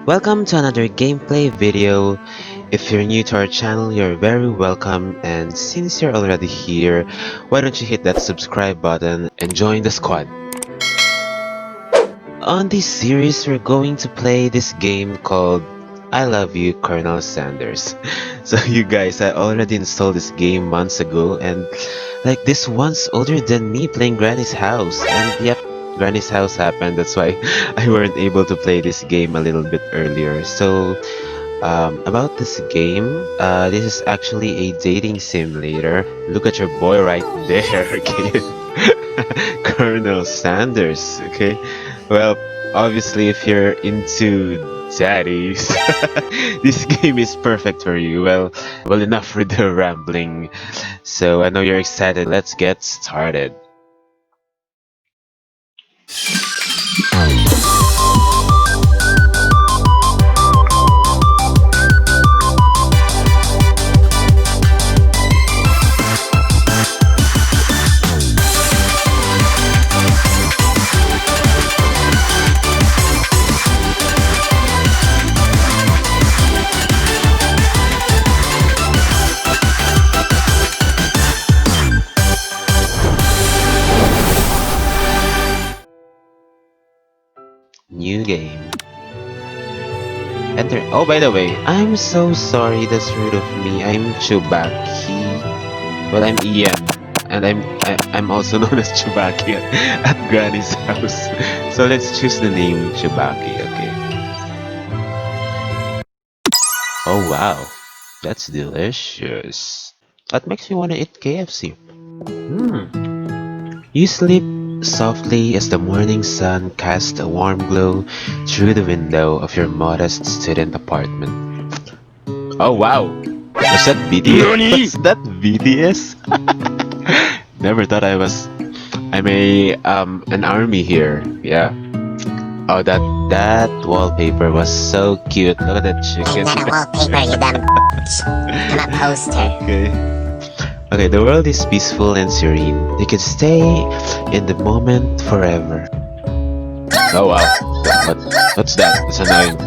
Welcome to another gameplay video. If you're new to our channel, you're very welcome, and since you're already here, why don't you hit that subscribe button and join the squad. On this series, we're going to play this game called I Love You, Colonel Sanders. So you guys, I already installed this game months ago, and like this one's older than me playing Granny's house, and yep, Granny's house happened. That's why I weren't able to play this game a little bit earlier. So about this game, this is actually a dating simulator. Look at your boy right there, okay? Colonel Sanders, okay? Well, obviously if you're into daddies, this game is perfect for you. Well, enough for the rambling. So I know you're excited. Let's get started. New game. Enter. Oh, by the way, I'm so sorry. That's rude of me. I'm Chubaki. Well, I'm Ian, and I'm also known as Chubaki at Granny's house. So let's choose the name Chubaki. Okay. Oh wow, that's delicious. That makes me want to eat KFC. You sleep softly as the morning sun casts a warm glow through the window of your modest student apartment. Oh wow! Was that BTS? Was that BTS? Never thought I'm an army here. Yeah. Oh, that wallpaper was so cute. Look at that chicken. I'm not a wallpaper, you dumb I'm a poster. Okay, the world is peaceful and serene. You can stay in the moment forever. Oh wow, what's that? It's annoying.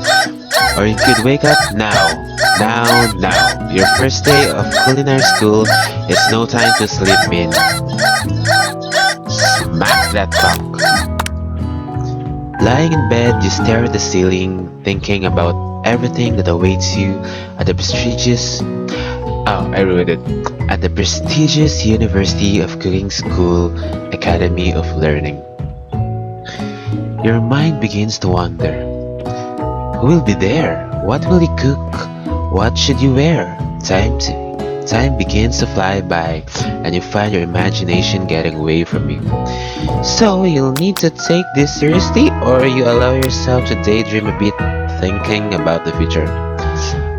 Or you could wake up now. Your first day of culinary school. It's no time to sleep in. Smack that clock. Lying in bed, you stare at the ceiling, thinking about everything that awaits you at the prestigious... Oh, I ruined it. At the prestigious University of Cooking School Academy of Learning. Your mind begins to wander. Who will be there? What will you cook? What should you wear? Time begins to fly by, and you find your imagination getting away from you. So you'll need to take this seriously, or you allow yourself to daydream a bit, thinking about the future.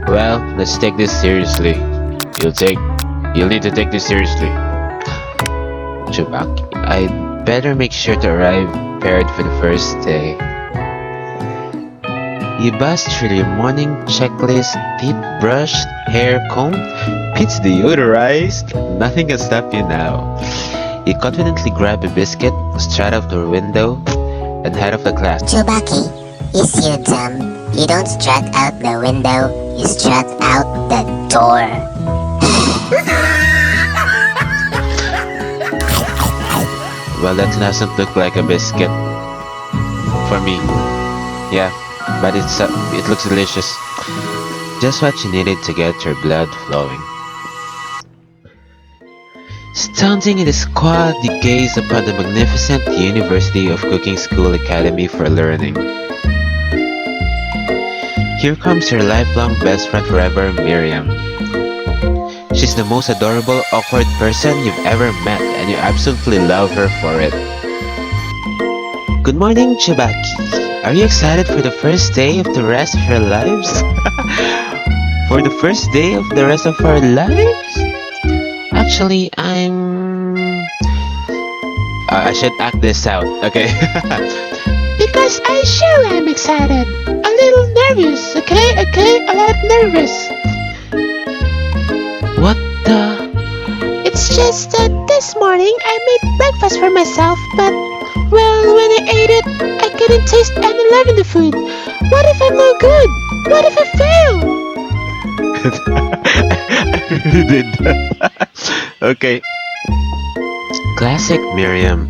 Well, let's take this seriously. You'll need to take this seriously. Chubaki, I'd better make sure to arrive prepared for the first day. You bust through your morning checklist, teeth brushed, hair combed, pits deodorized. Nothing can stop you now. You confidently grab a biscuit, strut out the window, and head off the class. Chubaki, is you dumb? You don't strut out the window, you strut out the door. Well, that doesn't look like a biscuit for me. Yeah, but it looks delicious. Just what you needed to get your blood flowing. Standing in the squad, you gaze upon the magnificent University of Cooking School Academy for Learning. Here comes your lifelong best friend forever, Miriam. She's the most adorable, awkward person you've ever met, and you absolutely love her for it. Good morning, Chubaki. Are you excited for the first day of the rest of your lives? For the first day of the rest of our lives? Actually, I should act this out, okay? Because I sure am excited. A little nervous, okay? A lot nervous. What the? It's just that this morning I made breakfast for myself, but, well, when I ate it, I couldn't taste any love in the food. What if I'm no good? What if I fail? I really did that. Okay. Classic Miriam.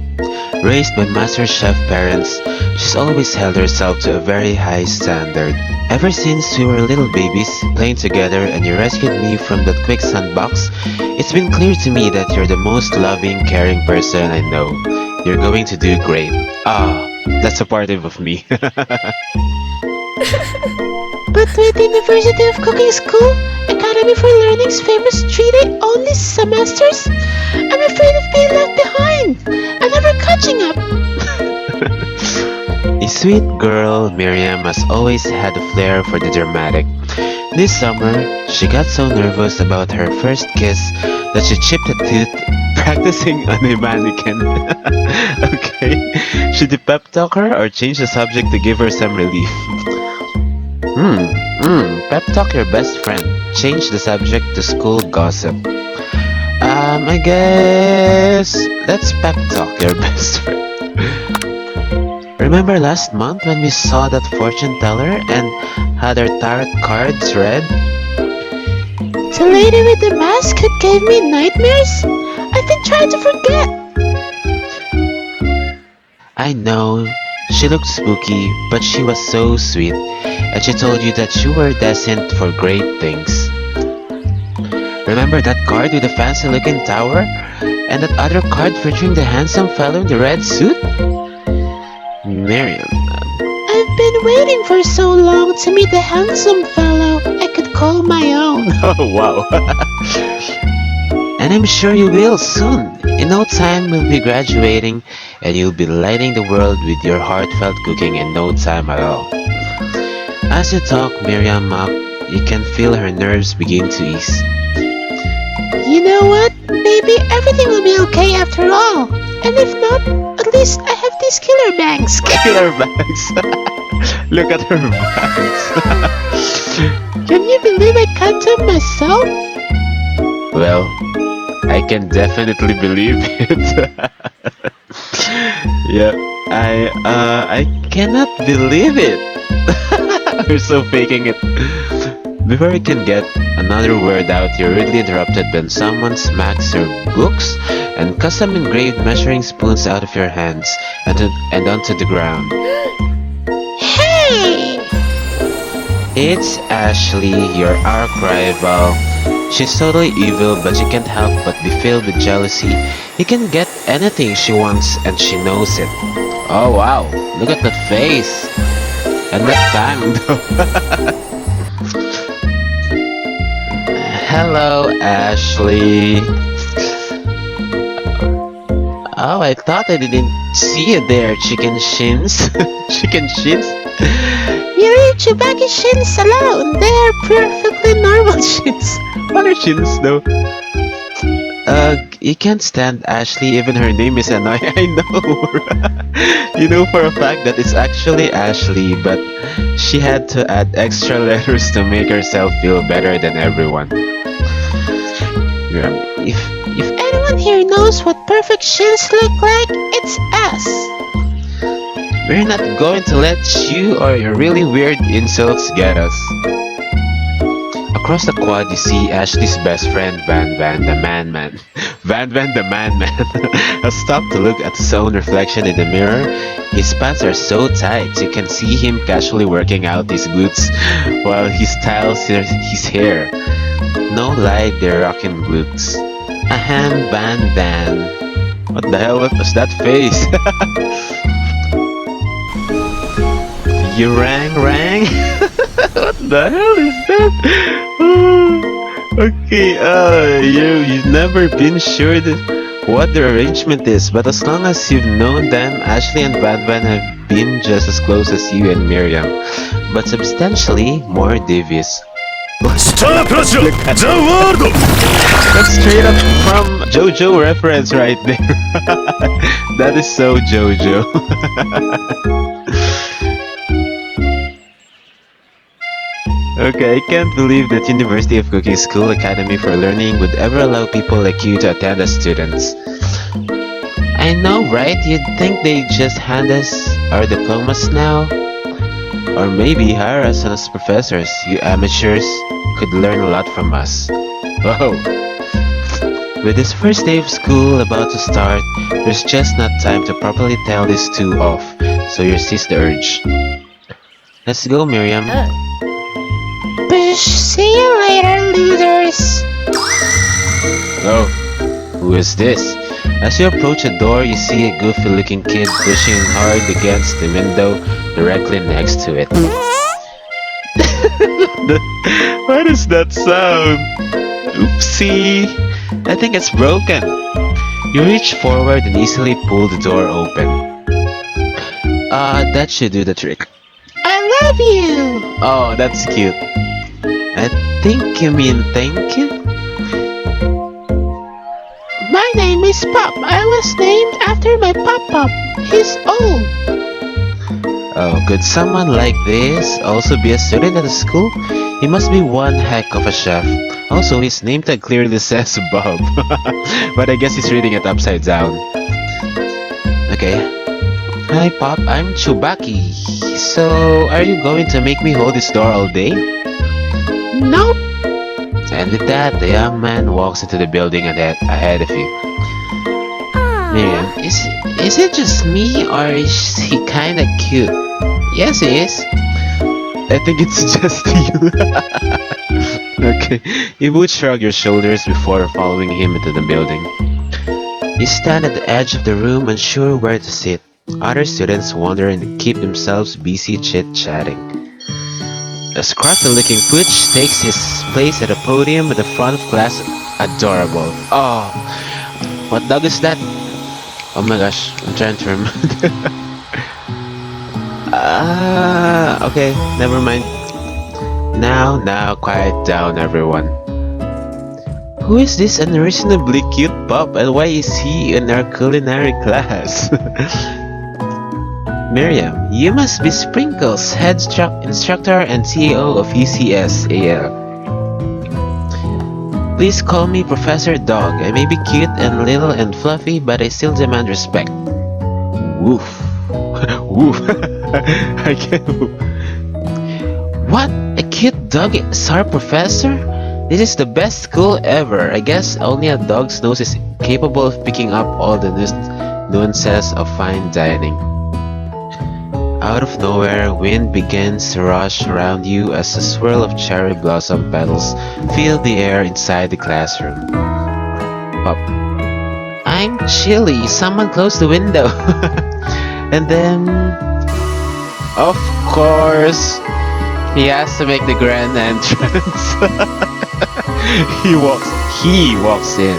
Raised by master chef parents, she's always held herself to a very high standard. Ever since we were little babies, playing together and you rescued me from that quicksand box, it's been clear to me that you're the most loving, caring person I know. You're going to do great. Ah, that's supportive of me. But with the University of Cooking School, Academy for Learning's famous 3-day only semesters, I'm afraid of being left behind and never catching up. A sweet girl, Miriam has always had a flair for the dramatic. This summer, she got so nervous about her first kiss that she chipped a tooth practicing on a mannequin. Okay, should you pep talk her or change the subject to give her some relief? Pep talk your best friend. Change the subject to school gossip. I guess let's pep talk your best friend. Remember last month when we saw that fortune teller and had our tarot cards read? The lady with the mask who gave me nightmares? I've been trying to forget. I know, she looked spooky, but she was so sweet, and she told you that you were destined for great things. Remember that card with the fancy looking tower? And that other card featuring the handsome fellow in the red suit? Miriam. I've been waiting for so long to meet the handsome fellow I could call my own. Oh, wow. And I'm sure you will soon. In no time we'll be graduating and you'll be lighting the world with your heartfelt cooking in no time at all. As you talk Miriam up, you can feel her nerves begin to ease. You know what? Maybe everything will be okay after all. And if not, at least I have these killer bangs. Killer bags. Look at her bags. Can you believe I cut them myself? Well, I can definitely believe it. Yeah, I cannot believe it. We're so faking it. Before you can get another word out, you're rudely interrupted when someone smacks your books and custom engraved measuring spoons out of your hands and onto the ground. Hey! It's Ashley, your arch rival. She's totally evil, but you can't help but be filled with jealousy. You can get anything she wants, and she knows it. Oh wow, look at that face! And that fang, though. Hello, Ashley. Oh, I thought I didn't see you there, chicken shins. Chicken shins? You leave Chewbacca shins alone. They are perfectly normal shins. What are shins, though? You can't stand Ashley, even her name is annoying. I know. You know for a fact that it's actually Ashley, but she had to add extra letters to make herself feel better than everyone. Yeah, if Anyone here knows what perfect shins look like? It's us. we're not going to let you or your really weird insults get us. Across the quad, you see Ashley's best friend, Van the Man-Man. Van the Man-Man has stopped to look at his own reflection in the mirror. His pants are so tight, you can see him casually working out his glutes while he styles his hair. No lie, they're rocking glutes. Ahem, Van. What the hell was that face? You rang? What the hell is that? Okay, you've never been sure what the arrangement is, but as long as you've known them, Ashley and Van have been just as close as you and Miriam, but substantially more devious. Star Plus The World! That's straight up from JoJo reference right there. That is so JoJo. Okay, I can't believe that University of Cooking School Academy for Learning would ever allow people like you to attend as students. I know, right? You'd think they'd just hand us our diplomas now. Or maybe hire us as professors. You amateurs could learn a lot from us. Whoa! With this first day of school about to start, there's just not time to properly tell these two off, so you resist the urge. Let's go, Miriam. Push. See you later, losers. Oh, who is this? As you approach the door, you see a goofy-looking kid pushing hard against the window directly next to it. What is that sound? Oopsie! I think it's broken. You reach forward and easily pull the door open. That should do the trick. I love you. Oh, that's cute. I think you mean thank you? My name is Pop. I was named after my pop-pop. He's old. Oh, could someone like this also be a student at the school? He must be one heck of a chef. Also, his name tag clearly says Bob. But I guess he's reading it upside down. Okay. Hi Pop, I'm Chubaki. So, are you going to make me hold this door all day? Nope. And with that, the young man walks into the building ahead of you. Miriam, is it just me or is he kinda cute? Yes, he is. I think it's just you. Okay, you would shrug your shoulders before following him into the building. You stand at the edge of the room unsure where to sit. Other students wander and keep themselves busy chit-chatting. A scruffy-looking pooch takes his place at the podium at the front of class. Adorable. Oh, what dog is that? Oh my gosh, I'm trying to remember. Okay, never mind. Now, quiet down, everyone. Who is this unreasonably cute pup, and why is he in our culinary class? Miriam, you must be Sprinkles, head instructor and CEO of ECSAL. Please call me Professor Dog. I may be cute and little and fluffy, but I still demand respect. Woof. Woof. I can't move. What? A cute dog is our professor? This is the best school ever. I guess only a dog's nose is capable of picking up all the nuances of fine dining. Out of nowhere, wind begins to rush around you as a swirl of cherry blossom petals fill the air inside the classroom. Up. I'm chilly. Someone close the window. And then, of course, he has to make the grand entrance. He walks in.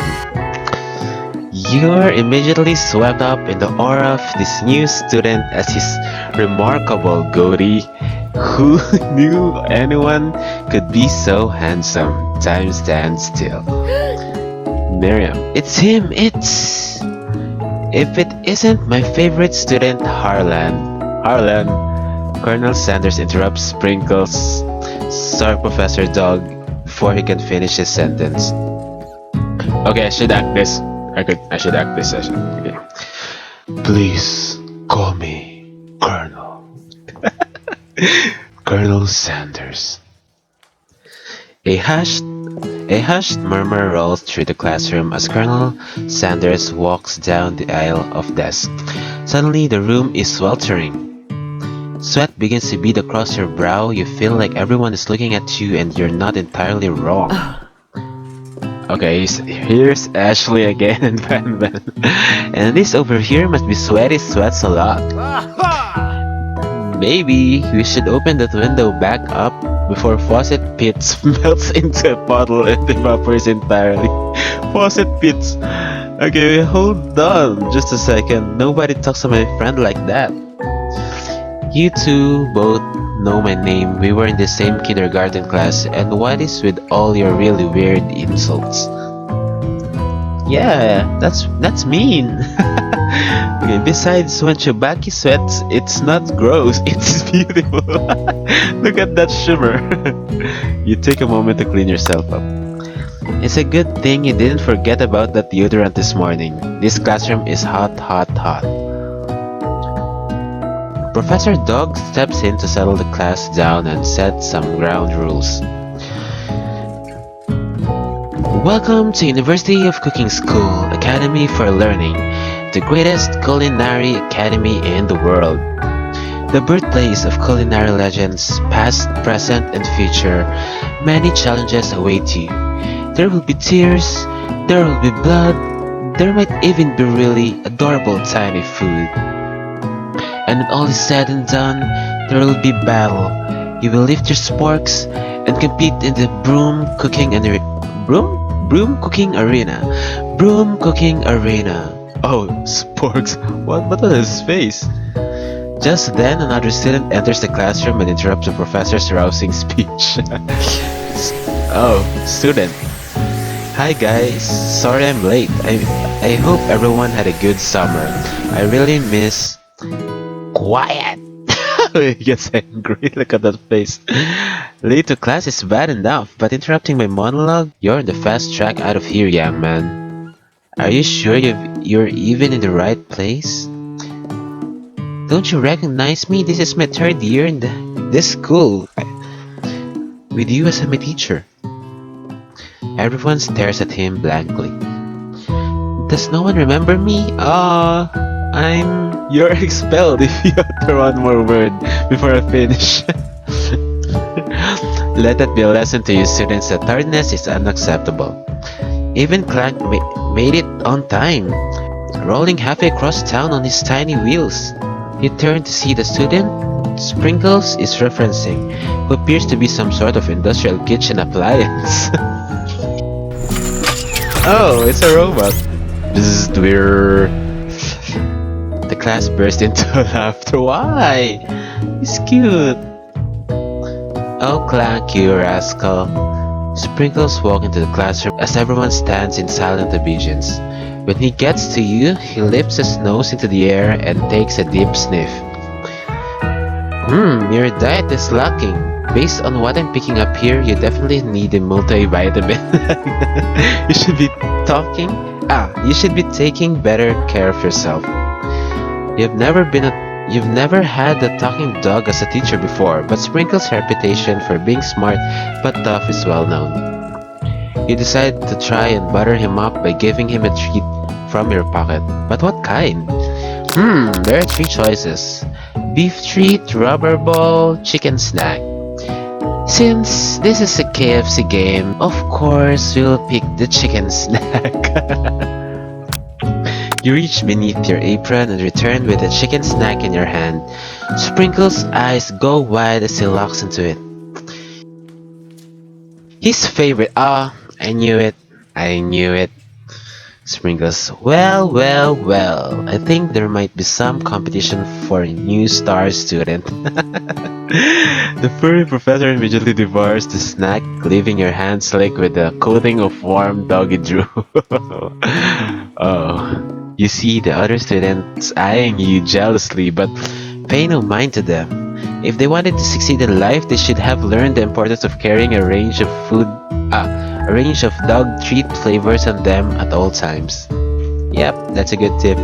You're immediately swept up in the aura of this new student as his remarkable goatee. Who knew anyone could be so handsome? Time stands still. Miriam, it's him, If it isn't my favorite student, Harlan. Colonel Sanders interrupts Sprinkles, Sir Professor Dog, before he can finish his sentence. Okay, I should act this. I should act this session. Okay. Please call me Colonel. Colonel Sanders. A hushed murmur rolls through the classroom as Colonel Sanders walks down the aisle of desks. Suddenly, the room is sweltering. Sweat begins to bead across your brow. You feel like everyone is looking at you and you're not entirely wrong. Okay, here's Ashley again and Van. And this over here must be Sweaty Sweats a lot. Maybe we should open that window back up before Faucet Pits melts into a puddle and evaporates entirely. Faucet Pits. Okay, hold on just a second. Nobody talks to my friend like that. You two both know my name. We were in the same kindergarten class. And what is with all your really weird insults? Yeah, that's mean. Okay, besides, when Chubaki sweats, it's not gross, it's beautiful. Look at that shimmer. You take a moment to clean yourself up. It's a good thing you didn't forget about that deodorant this morning. This classroom is hot. Professor Dog steps in to settle the class down and set some ground rules. Welcome to University of Cooking School Academy for Learning, the greatest culinary academy in the world. The birthplace of culinary legends, past, present, and future. Many challenges await you. There will be tears, there will be blood, there might even be really adorable tiny food. And when all is said and done, there will be battle. You will lift your sporks and compete in the broom cooking arena. Broom cooking arena. Oh, sporks. What on his face? Just then, another student enters the classroom and interrupts the professor's rousing speech. Oh, student. Hi guys, sorry I'm late. I hope everyone had a good summer. I really miss... Quiet! He gets angry, look at that face. Late to class is bad enough, but interrupting my monologue? You're on the fast track out of here, young man. Are you sure you're even in the right place? Don't you recognize me? This is my third year in this school. With you as my teacher. Everyone stares at him blankly. Does no one remember me? You're expelled if you utter one more word before I finish. Let that be a lesson to you students that tardiness is unacceptable. Even Clank made it on time, rolling halfway across town on his tiny wheels. He turned to see the student Sprinkles is referencing, who appears to be some sort of industrial kitchen appliance. Oh, it's a robot. Bzzzt, we're... The class burst into laughter. Why? He's cute. Oh, Clank, you rascal. Sprinkles walks into the classroom as everyone stands in silent obedience. When he gets to you, he lifts his nose into the air and takes a deep sniff. Your diet is lacking. Based on what I'm picking up here, you definitely need a multivitamin. You should be taking better care of yourself. You've never had a talking dog as a teacher before, but Sprinkles' reputation for being smart but tough is well known. You decide to try and butter him up by giving him a treat from your pocket. But what kind? There are three choices. Beef treat, rubber ball, chicken snack. Since this is a KFC game, of course we'll pick the chicken snack. You reach beneath your apron and return with a chicken snack in your hand. Sprinkles' eyes go wide as he locks into it. His favorite. I knew it. Sprinkles. Well. I think there might be some competition for a new star student. The furry professor immediately devours the snack, leaving your hand slick with a coating of warm doggy drool. Oh, you see the other students eyeing you jealously, but pay no mind to them. If they wanted to succeed in life, they should have learned the importance of carrying a range of dog treat flavors on them at all times. Yep, that's a good tip.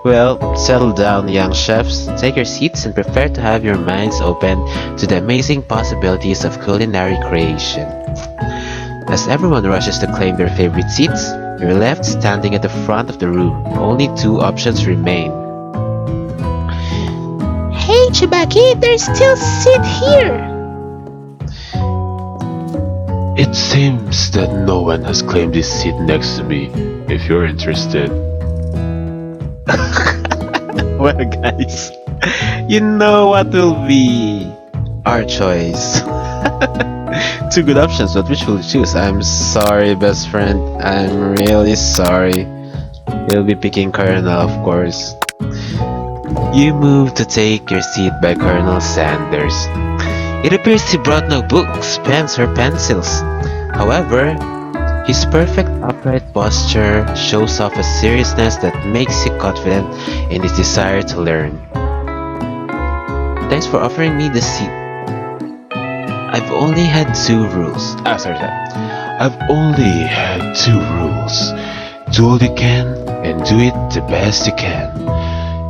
Well, settle down, young chefs. Take your seats and prepare to have your minds open to the amazing possibilities of culinary creation. As everyone rushes to claim their favorite seats, you're left standing at the front of the room. Only two options remain. Hey, Chibaki, there's still seat here. It seems that no one has claimed this seat next to me, if you're interested. Well, guys, you know what will be our choice. Two good options, but which will you choose? I'm sorry, best friend. I'm really sorry. You'll be picking Colonel, of course. You move to take your seat by Colonel Sanders. It appears he brought no books, pens, or pencils. However, his perfect upright posture shows off a seriousness that makes you confident in his desire to learn. Thanks for offering me the seat. I've only had two rules. I've only had two rules. Do all you can and do it the best you can.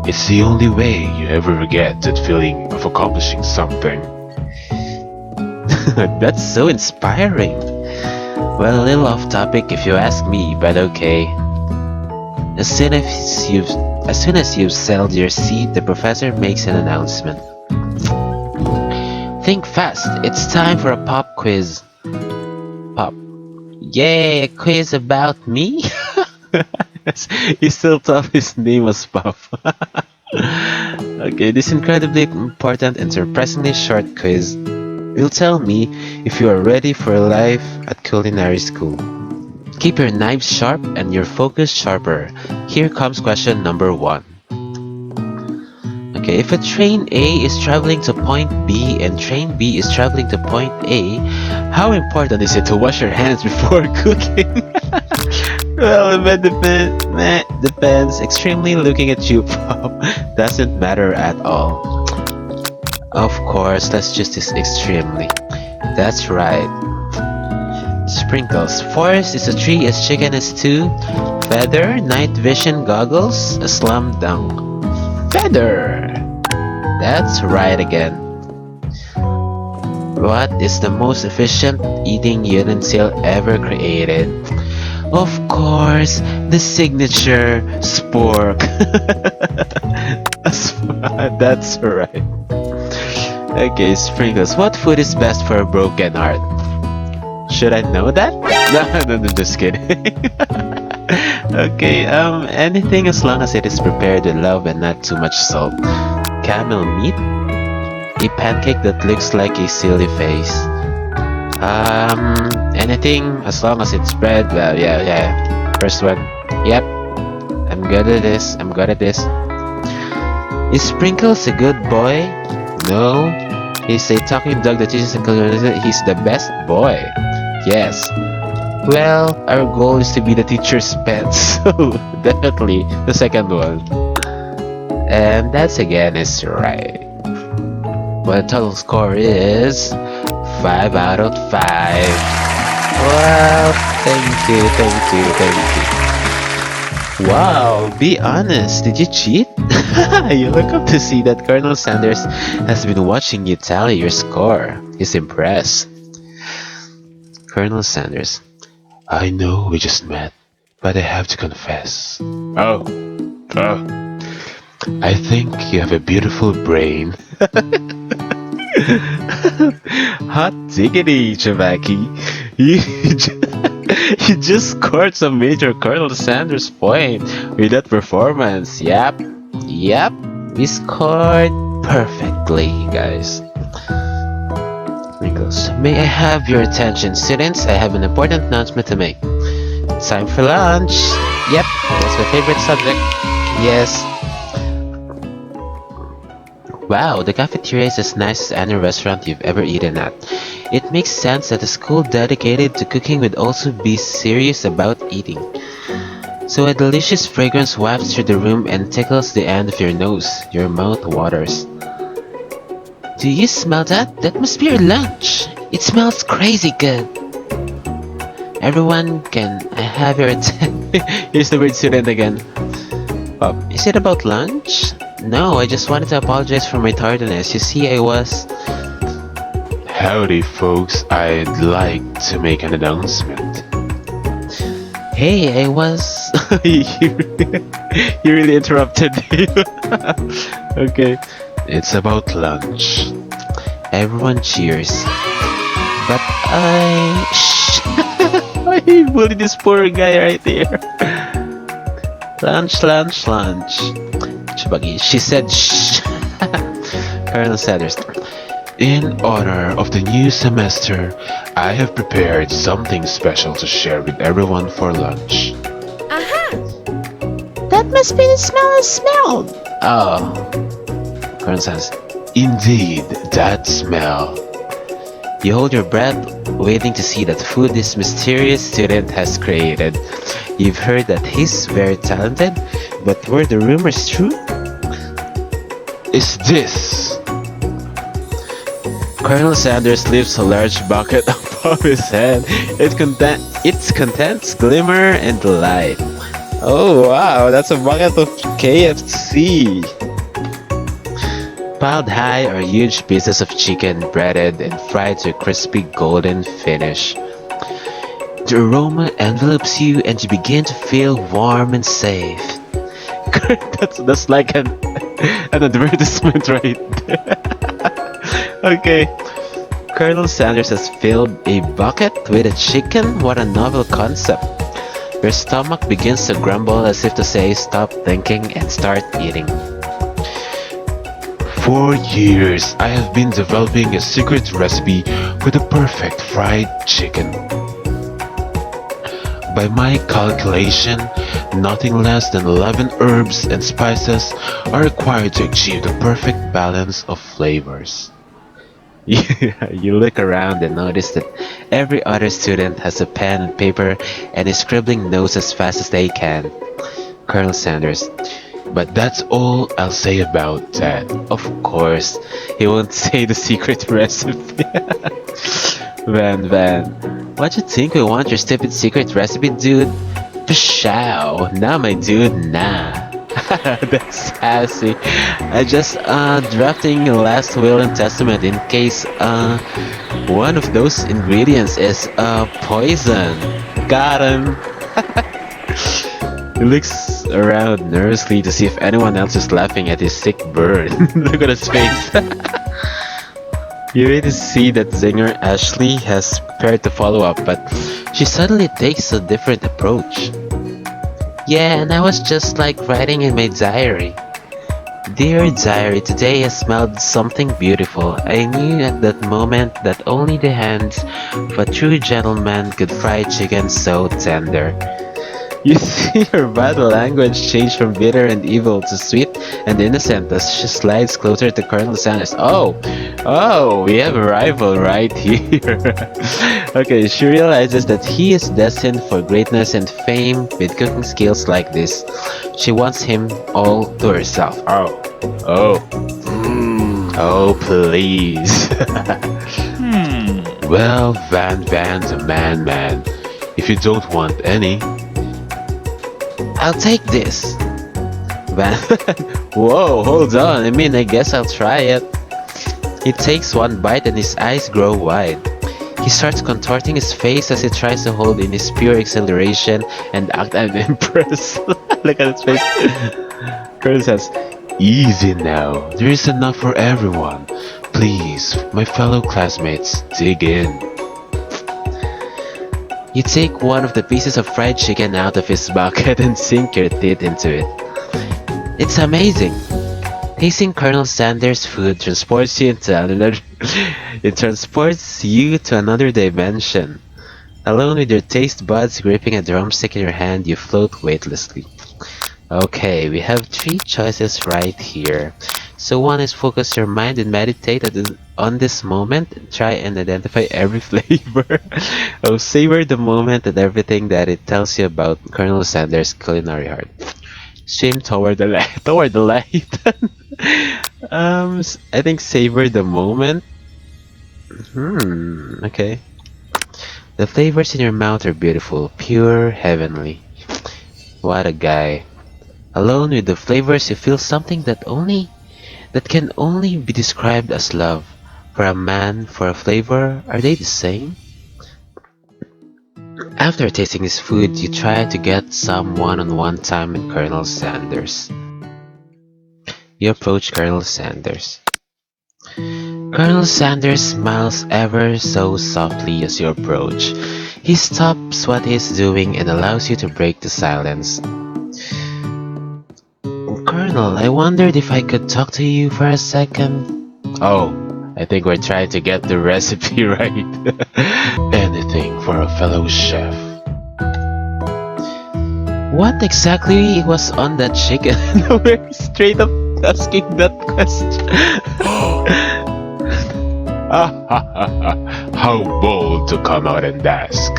It's the only way you ever get that feeling of accomplishing something. That's so inspiring. Well, a little off topic if you ask me, but okay. As soon as you've settled your seat, the professor makes an announcement. Think fast, it's time for a pop quiz. Pop. Yay, a quiz about me? He still thought his name was Pop. Okay, this incredibly important and surprisingly short quiz will tell me if you are ready for life at culinary school. Keep your knives sharp and your focus sharper. Here comes question number 1. Okay, if a train A is traveling to point B and train B is traveling to point A, how important is it to wash your hands before cooking? Well, it depends. Extremely looking at you, Pop. Doesn't matter at all. Of course, let's just this extremely. That's right. Sprinkles. Forest is a tree as chicken is 2. Feather, night vision goggles, a slam dunk. Feather! That's right again. What is the most efficient eating utensil ever created? Of course, the signature spork. That's right. Okay, Sprinkles. What food is best for a broken heart? Should I know that? No, just kidding. Okay, anything as long as it is prepared with love and not too much salt. Camel meat? A pancake that looks like a silly face. Anything as long as it's bread. Well, yeah. First one. Yep. I'm good at this. Is Sprinkles a good boy? No. He's a talking dog that teaches and he's the best boy. Yes. Well, our goal is to be the teacher's pet, so definitely the second one. And that's again is right. Well, the total score is 5 out of 5. Well, thank you. Wow, be honest, did you cheat? You look up to see that Colonel Sanders has been watching you tally your score. He's impressed. Colonel Sanders. I know we just met, but I have to confess. Oh. I think you have a beautiful brain. Hot diggity, Chavaki. You just scored some major Colonel Sanders point with that performance. Yep. We scored perfectly, guys. Wrinkles. May I have your attention, students? I have an important announcement to make. Time for lunch. Yep, that's my favorite subject. Yes. Wow, the cafeteria is as nice as any restaurant you've ever eaten at. It makes sense that a school dedicated to cooking would also be serious about eating. So a delicious fragrance wafts through the room and tickles the end of your nose. Your mouth waters. Do you smell that? That must be your lunch. It smells crazy good. Everyone, can I have your attention? Here's the word student again. Is it about lunch? No, I just wanted to apologize for my tardiness. You see, I was... Howdy, folks. I'd like to make an announcement. Hey, I was... You really interrupted me. Okay. It's about lunch. Everyone cheers. But Shh! I bullied this poor guy right here. Lunch. Chibagi, she said shh. Colonel Sanders. In honor of the new semester, I have prepared something special to share with everyone for lunch. That must be the smell I smelled. Oh. Colonel Sanders. Indeed, that smell. You hold your breath, waiting to see that food this mysterious student has created. You've heard that he's very talented, but were the rumors true? Is this? Colonel Sanders lifts a large bucket above his head. Its contents glimmer and light. Oh wow, that's a bucket of KFC. Piled high are huge pieces of chicken breaded and fried to a crispy golden finish. The aroma envelops you and you begin to feel warm and safe. That's like an advertisement right there. Okay. Colonel Sanders has filled a bucket with a chicken. What a novel concept. Your stomach begins to grumble as if to say stop thinking and start eating. For years, I have been developing a secret recipe for the perfect fried chicken. By my calculation, nothing less than 11 herbs and spices are required to achieve the perfect balance of flavors. You look around and notice that every other student has a pen and paper and is scribbling notes as fast as they can. Colonel Sanders. But that's all I'll say about that. Of course, he won't say the secret recipe. Van, what you think we want your stupid secret recipe, dude? Pshaw, nah my dude, nah. That's sassy. I just drafting a last will and testament in case one of those ingredients is poison. Got him. He looks around nervously to see if anyone else is laughing at his sick bird. Look at his face. You ready to see that zinger Ashley has prepared to follow up, but she suddenly takes a different approach. Yeah, and I was just like writing in my diary. Dear diary, today I smelled something beautiful. I knew at that moment that only the hands of a true gentleman could fry chicken so tender. You see her body language change from bitter and evil to sweet and innocent as she slides closer to Colonel Sanders. Oh, we have a rival right here. Okay, she realizes that he is destined for greatness and fame with cooking skills like this. She wants him all to herself. Oh, please. Well, Van's a man. If you don't want any, I'll take this. Van. Whoa, hold on. I guess I'll try it. He takes one bite and his eyes grow wide. He starts contorting his face as he tries to hold in his pure exhilaration and act unimpressed. Look at his face. Colonel says, easy now. There is enough for everyone. Please, my fellow classmates, dig in. You take one of the pieces of fried chicken out of his bucket and sink your teeth into it. It's amazing. Tasting Colonel Sanders' food transports you to another dimension. Alone with your taste buds gripping a drumstick in your hand, you float weightlessly. Okay, we have 3 choices right here. So one is focus your mind and meditate on this moment and try and identify every flavor. Oh, savor the moment and everything that it tells you about Colonel Sanders' culinary heart. Swim toward the light. Toward the light. I think savor the moment. Okay. The flavors in your mouth are beautiful, pure, heavenly. What a guy. Alone with the flavors, you feel something that can only be described as love. For a man, for a flavor, are they the same? After tasting his food, you try to get some one-on-one time with Colonel Sanders. You approach Colonel Sanders. Colonel Sanders smiles ever so softly as you approach. He stops what he's doing and allows you to break the silence. Colonel, I wondered if I could talk to you for a second. Oh, I think we're trying to get the recipe right. Anything for a fellow chef. What exactly was on that chicken? We're straight up asking that question. How bold to come out and ask.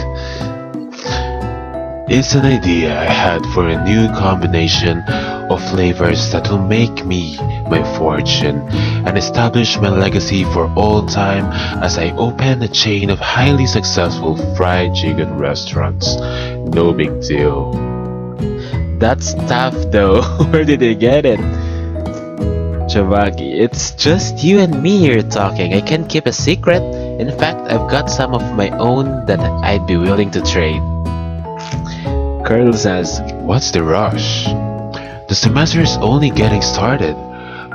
It's an idea I had for a new combination of flavors that will make me my fortune and establish my legacy for all time as I open a chain of highly successful fried chicken restaurants. No big deal. That's tough though. Where did they get it? Shabaki, it's just you and me here talking. I can't keep a secret. In fact, I've got some of my own that I'd be willing to trade. Colonel says, What's the rush? The semester is only getting started.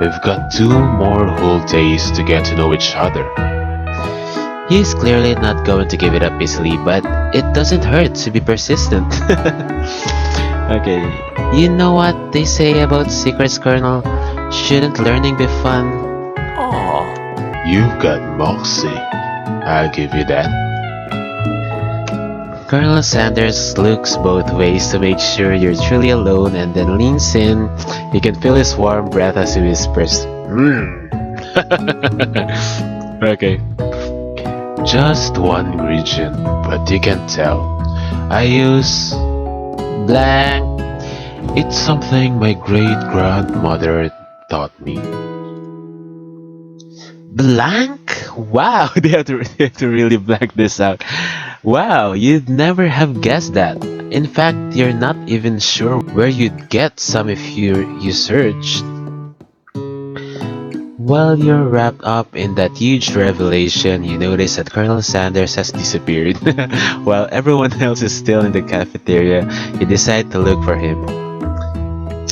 We've got 2 more whole days to get to know each other. he's clearly not going to give it up easily, but it doesn't hurt to be persistent. Okay, you know what they say about secrets, Colonel? Shouldn't learning be fun? You've got moxie. I'll give you that. Colonel Sanders looks both ways to make sure you're truly alone and then leans in. You can feel his warm breath as he whispers, Okay. Just one ingredient, but you can tell. I use Blank. it's something my great-grandmother taught me. Blank? Wow, they have to really blank this out. Wow, you'd never have guessed that. In fact, you're not even sure where you'd get some if you searched. While you're wrapped up in that huge revelation, you notice that Colonel Sanders has disappeared. While everyone else is still in the cafeteria, you decide to look for him.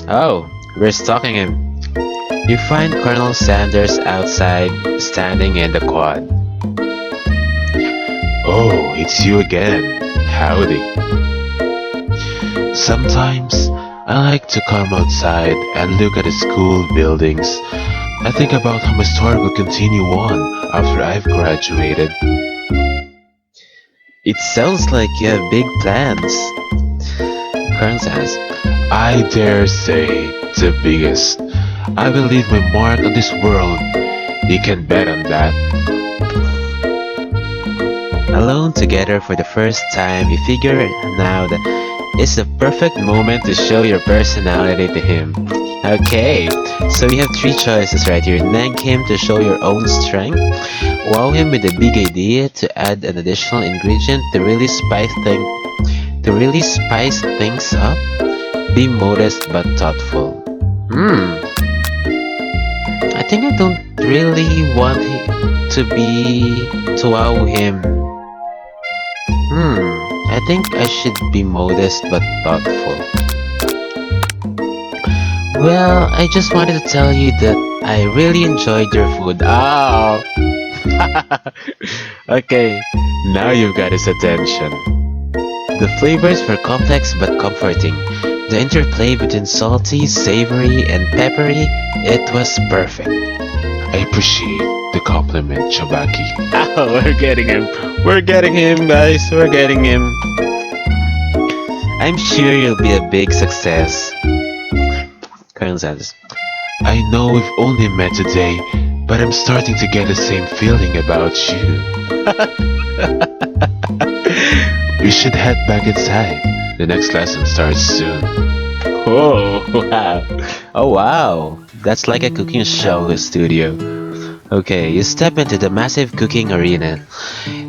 Oh, we're stalking him. You find Colonel Sanders outside, standing in the quad. Oh, it's you again. Howdy. Sometimes I like to come outside and look at the school buildings. I think about how my story will continue on after I've graduated. It sounds like you have big plans. Colonel says, I dare say the biggest. I will leave my mark on this world. You can bet on that. alone together for the first time, you figure now that it's the perfect moment to show your personality to him. Okay, so you have 3 choices right here. Nag him to show your own strength, wow him with a big idea to add an additional ingredient to really spice things up, be modest but thoughtful. I think I don't really want to wow him. I think I should be modest but thoughtful. Well, I just wanted to tell you that I really enjoyed your food. Oh! Okay, now you've got his attention. The flavors were complex but comforting. The interplay between salty, savory, and peppery, it was perfect. I appreciate the compliment, Chabaki. Oh, we're getting him. We're getting him, guys. We're getting him. I'm sure you'll be a big success. Colonel Sanders. I know we've only met today, but I'm starting to get the same feeling about you. We should head back inside. The next lesson starts soon. Oh, wow. Oh, wow. That's like a cooking show studio. Okay, you step into the massive cooking arena,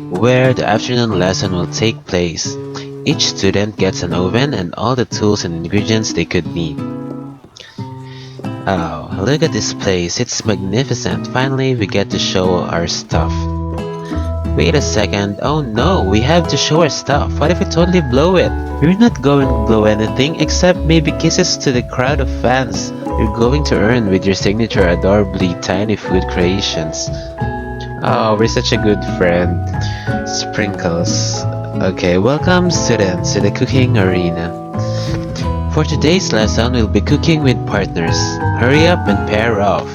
where the afternoon lesson will take place. Each student gets an oven and all the tools and ingredients they could need. Oh, look at this place, it's magnificent. Finally, we get to show our stuff. Wait a second, oh no, we have to show our stuff. What if we totally blow it? We're not going to blow anything except maybe kisses to the crowd of fans you're going to earn with your signature adorably tiny food creations. Oh, we're such a good friend. Sprinkles. Okay, welcome students to the cooking arena. For today's lesson, we'll be cooking with partners. Hurry up and pair off.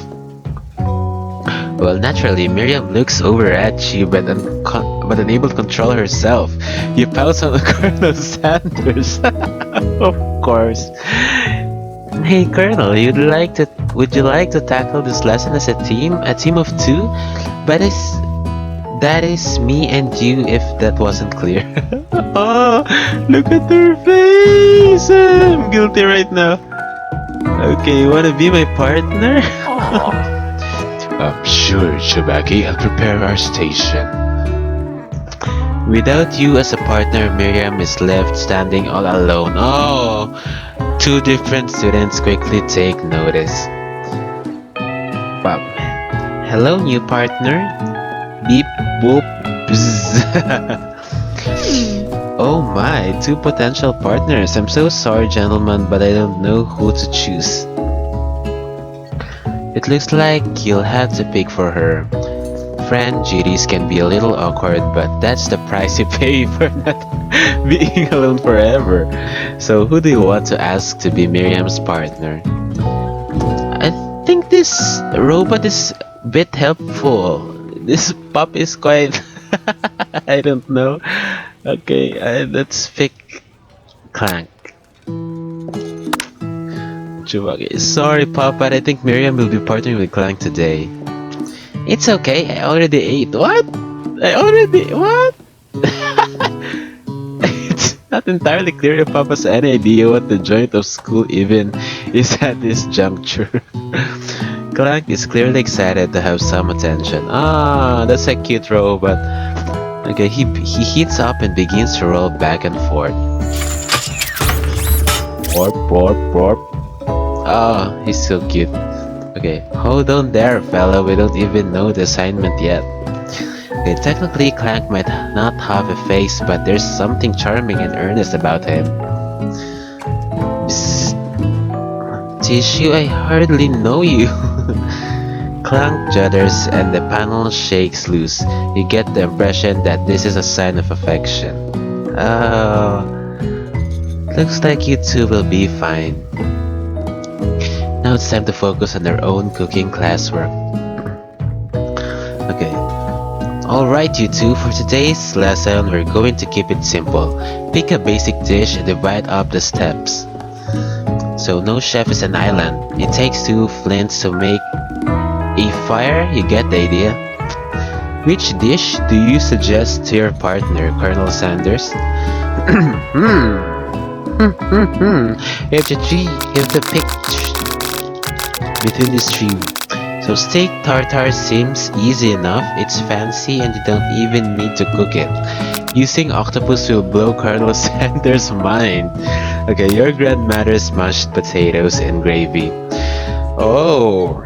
Well, naturally, Miriam looks over at you but unable to control herself. You pounce on Colonel Sanders. Of course. Hey Colonel, would you like to tackle this lesson as a team of 2? But that is me and you, if that wasn't clear. Oh, look at her face! I'm guilty right now. Okay, you wanna be my partner? Sure, Chabaki, I'll prepare our station. Without you as a partner, Miriam is left standing all alone. Oh! 2 different students quickly take notice. Hello, new partner. Beep boop bzz. Oh my, two potential partners. I'm so sorry, gentlemen, but I don't know who to choose. It looks like you'll have to pick for her. Friend duties can be a little awkward, but that's the price you pay for not being alone forever. So who do you want to ask to be Miriam's partner? I think this robot is a bit helpful. This pup is quite... I don't know. Okay, let's pick Clank. Chewbacca. Sorry, pup, but I think Miriam will be partnering with Clank today. It's okay, I already ate. What? What? It's not entirely clear if Papa has any idea what the joint of school even is at this juncture. Clank is clearly excited to have some attention. Ah, that's a cute robot. Okay, he heats up and begins to roll back and forth. Warp, warp, warp. Ah, he's so cute. Okay, hold on there, fella. We don't even know the assignment yet. Okay, technically Clank might not have a face, but there's something charming and earnest about him. Psst. Tissue, I hardly know you. Clank judders and the panel shakes loose. You get the impression that this is a sign of affection. Oh, looks like you two will be fine. Now it's time to focus on their own cooking classwork. Okay. Alright you two, for today's lesson we're going to keep it simple. Pick a basic dish and divide up the steps. So no chef is an island. It takes two flints to make a fire, you get the idea. Which dish do you suggest to your partner, Colonel Sanders? You have to pick between these three. So steak tartare seems easy enough, it's fancy and you don't even need to cook it. Using octopus will blow Colonel Sanders' mind. Okay, your grandmother's mashed potatoes and gravy. Oh,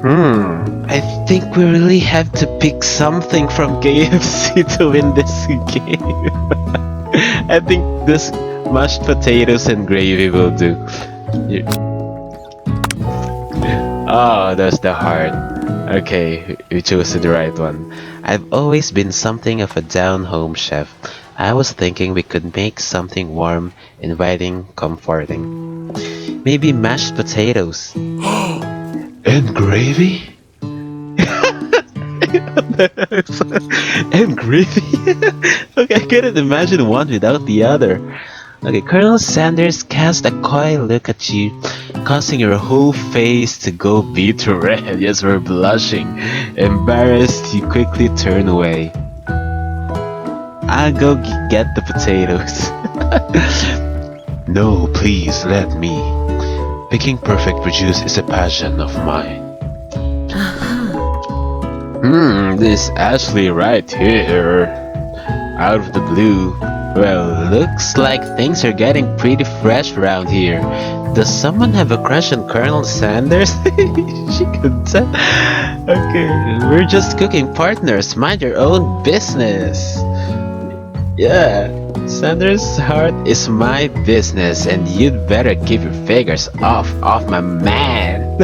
I think we really have to pick something from KFC to win this game. I think this mashed potatoes and gravy will do. Oh, that's the heart. Okay, we chose the right one. I've always been something of a down-home chef. I was thinking we could make something warm, inviting, comforting. Maybe mashed potatoes. And gravy? And gravy? Okay, I couldn't imagine one without the other. Okay, Colonel Sanders cast a coy look at you, causing your whole face to go beet red. Yes, we're blushing. Embarrassed, you quickly turn away. I'll go get the potatoes. No, please, let me. Picking perfect produce is a passion of mine. This Ashley right here. Out of the blue. Well, looks like things are getting pretty fresh around here. Does someone have a crush on Colonel Sanders? She could tell. Okay, we're just cooking partners. Mind your own business. Yeah, Sanders' heart is my business, and you'd better keep your fingers off my man.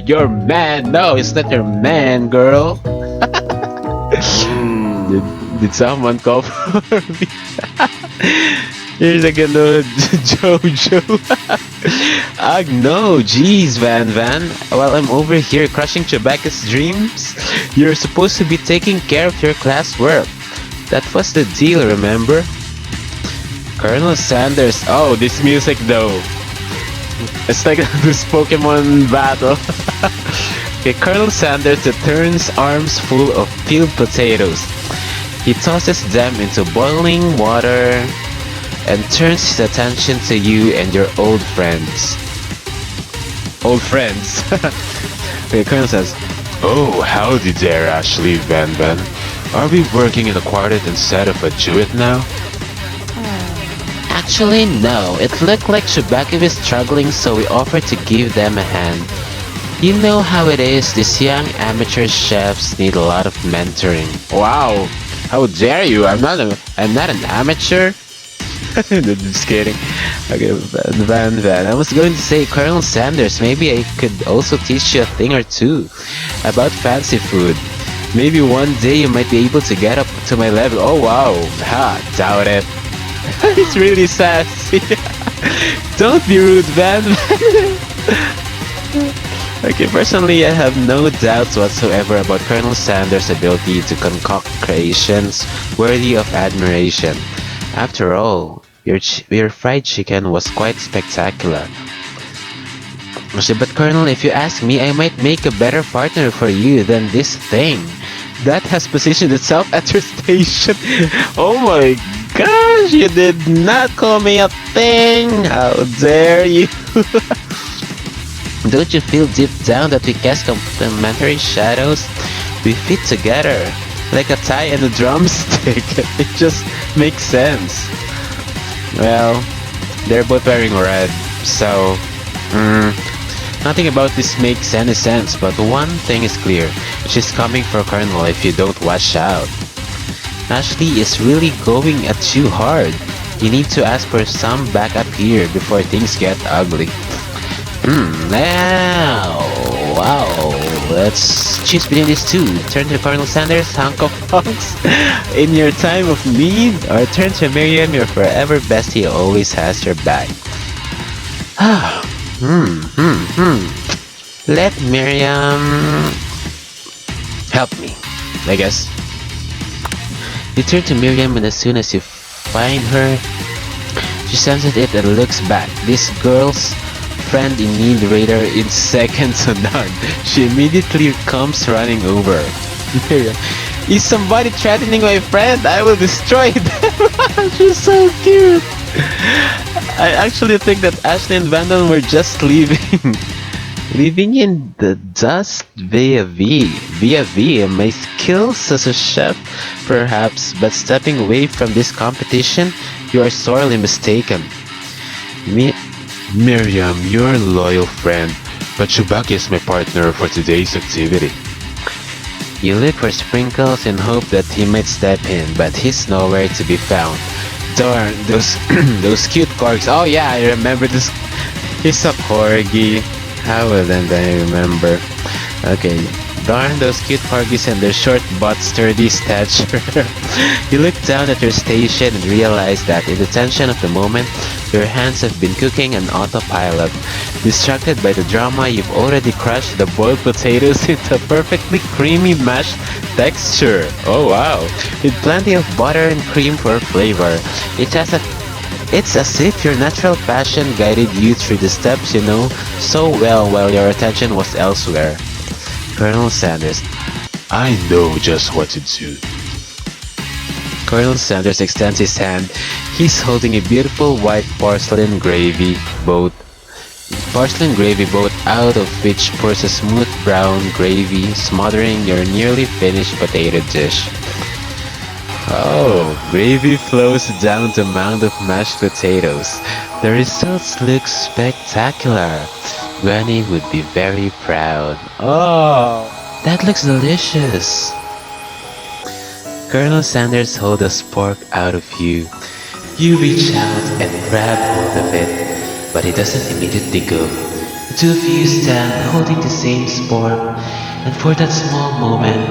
Your man? No, it's not your man, girl. Did someone call for me? Here's a good Jojo. No, jeez, Van. While I'm over here crushing Chewbacca's dreams, you're supposed to be taking care of your classwork. That was the deal, remember? Colonel Sanders. Oh, this music though. It's like this Pokemon battle. Okay, Colonel Sanders turns arms full of peeled potatoes. He tosses them into boiling water and turns his attention to you and your old friends. Old friends? Okay, Colonel says, Oh, howdy there, Ashley Van. Are we working in a quartet instead of a duet now? Actually, no. It looked like Chewbacca was struggling, so we offered to give them a hand. You know how it is, these young amateur chefs need a lot of mentoring. Wow, how dare you? I'm not an amateur. No, just kidding. Okay, Van. I was going to say, Colonel Sanders, maybe I could also teach you a thing or two about fancy food. Maybe one day you might be able to get up to my level. Oh wow, ha, doubt it. It's really sassy. Don't be rude, Van. Okay, personally, I have no doubts whatsoever about Colonel Sanders' ability to concoct creations worthy of admiration. After all, your fried chicken was quite spectacular. But Colonel, if you ask me, I might make a better partner for you than this thing that has positioned itself at your station. Oh my gosh, you did not call me a thing! How dare you! Don't you feel deep down that we cast complementary shadows? We fit together, like a tie and a drumstick. It just makes sense. Well, they're both wearing red, so... nothing about this makes any sense, but one thing is clear. She's coming for Colonel if you don't watch out. Ashley is really going at you hard. You need to ask for some backup here before things get ugly. Now, wow, let's choose between these two. Turn to Colonel Sanders, hunk of punks, in your time of need, or turn to Miriam, your forever bestie, always has your back. Let Miriam help me, I guess. You turn to Miriam, and as soon as you find her, she senses it and looks back. This girl's friend in need radar in second to none. She immediately comes running over. Miriam, is somebody threatening my friend? I will destroy them. She's so cute. I actually think that Ashley and Vandal were just leaving. Leaving in the dust via my skills as a chef, perhaps, but stepping away from this competition, you are sorely mistaken. Miriam, you're a loyal friend, but Chewbacca is my partner for today's activity. You look for Sprinkles and hope that he might step in, but he's nowhere to be found. Darn, those those cute corgis. Oh yeah, I remember this. He's a corgi. How didn't I remember? Okay. Darn those cute corgis and their short but sturdy stature. You look down at your station and realize that in the tension of the moment, your hands have been cooking on autopilot. Distracted by the drama, you've already crushed the boiled potatoes into a perfectly creamy mashed texture. Oh wow! With plenty of butter and cream for flavor. It's as if your natural passion guided you through the steps you know so well while your attention was elsewhere. Colonel Sanders. I know just what to do. Colonel Sanders extends his hand. He's holding a beautiful white porcelain gravy boat out of which pours a smooth brown gravy smothering your nearly finished potato dish. Oh, gravy flows down the mound of mashed potatoes. The results look spectacular. Granny would be very proud. Oh, that looks delicious. Colonel Sanders holds a spork out of you. You reach out and grab hold of it, but it doesn't immediately go. The two of you stand holding the same spork, and for that small moment,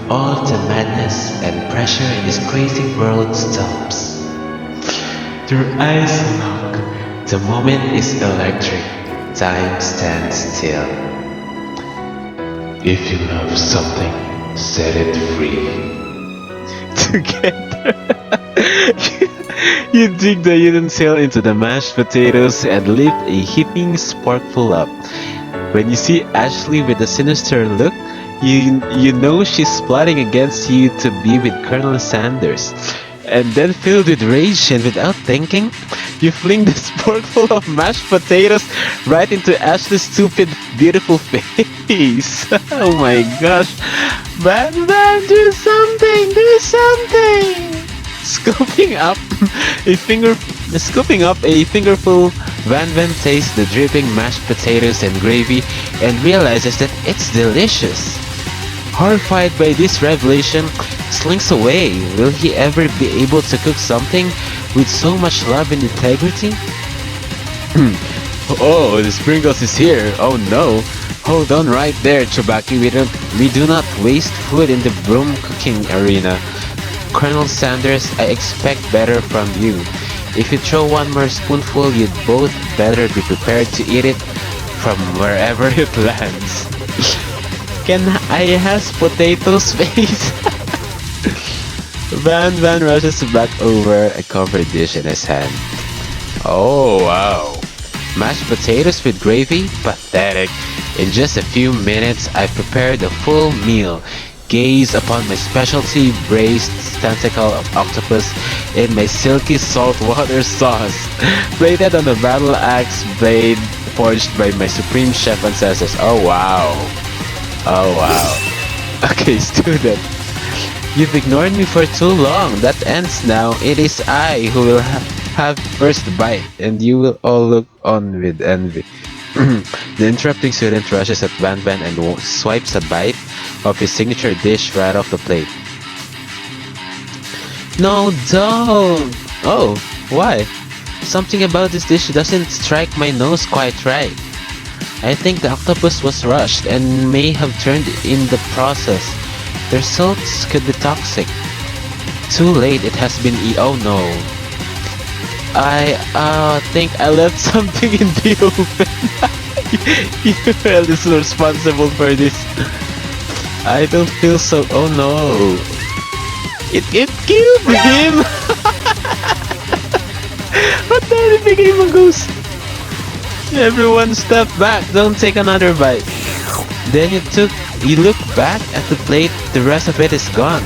all of the madness and pressure in this crazy world stops. Your eyes lock. The moment is electric. Time stands still. If you love something, set it free. Together, you dig the utensil into the mashed potatoes and lift a heaping sporkful up. When you see Ashley with a sinister look, you know she's plotting against you to be with Colonel Sanders. And then filled with rage and without thinking, you fling the sporkful of mashed potatoes right into Ashley's stupid, beautiful face. Oh my gosh. Batman, do something! Do something! Scooping up a fingerful Van Van tastes the dripping mashed potatoes and gravy and realizes that it's delicious. Horrified by this revelation, slinks away. Will he ever be able to cook something with so much love and integrity? Oh, the sprinkles is here. Oh no. Hold on right there, Chubaki. We do not waste food in the broom cooking arena. Colonel Sanders, I expect better from you. If you throw one more spoonful, you'd both better be prepared to eat it from wherever it lands. Can I has potatoes face? Van Van rushes back over a covered dish in his hand. Oh wow. Mashed potatoes with gravy? Pathetic. In just a few minutes, I've prepared a full meal. Gaze upon my specialty braised tentacle of octopus in my silky saltwater sauce, plated on a battle axe blade forged by my supreme chef ancestors. Oh wow. Oh wow. Okay, student. You've ignored me for too long. That ends now. It is I who will have first bite, and you will all look on with envy. The interrupting student rushes at Van Van and swipes a bite of his signature dish right off the plate. No, don't! Oh, why? Something about this dish doesn't strike my nose quite right. I think the octopus was rushed and may have turned in the process. The results could be toxic. Too late, it has been oh no. I think I left something in the open. You is responsible for this. I don't feel so. Oh no! It killed him. What the hell? It became a ghost. Everyone step back. Don't take another bite. Then you look back at the plate. The rest of it is gone.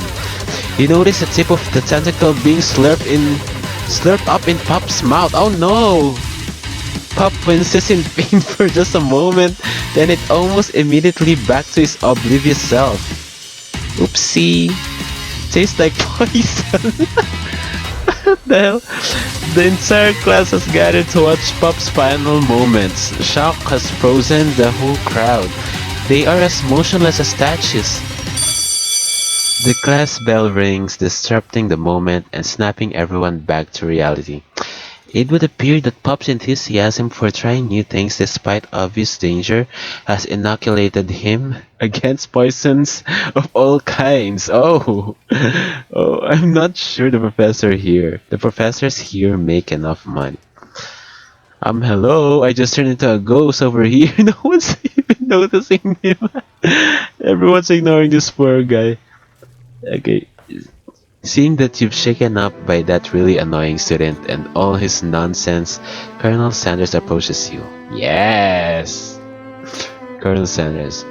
You notice the tip of the tentacle being slurped up in Pop's mouth. Oh no! Pop winces in pain for just a moment, then it almost immediately back to his oblivious self. Oopsie. Tastes like poison. What the hell? The entire class has gathered to watch Pop's final moments. Shock has frozen the whole crowd. They are as motionless as statues. The class bell rings, disrupting the moment and snapping everyone back to reality. It would appear that Pop's enthusiasm for trying new things despite obvious danger has inoculated him against poisons of all kinds. Oh, I'm not sure the professors here make enough money. Hello, I just turned into a ghost over here. No one's even noticing him. Everyone's ignoring this poor guy. Okay. Seeing that you've shaken up by that really annoying student and all his nonsense, Colonel Sanders approaches you. Yes! Colonel Sanders.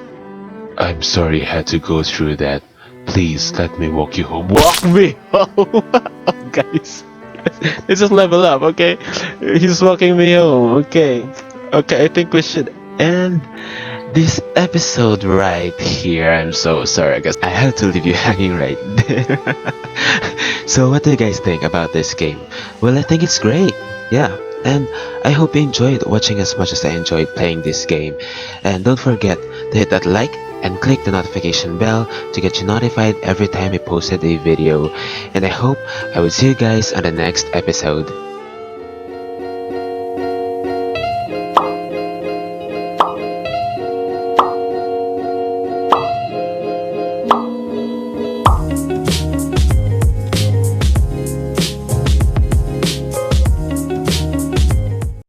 I'm sorry I had to go through that. Please let me walk you home. Walk me home! Oh, guys. Let's just level up, okay? He's walking me home, okay? Okay, I think we should end this episode right here. I'm so sorry guys, I had to leave you hanging right there. So what do you guys think about this game? Well, I think it's great. Yeah, and I hope you enjoyed watching as much as I enjoyed playing this game. And don't forget to hit that like and click the notification bell to get you notified every time I posted a video. And I hope I will see you guys on the next episode.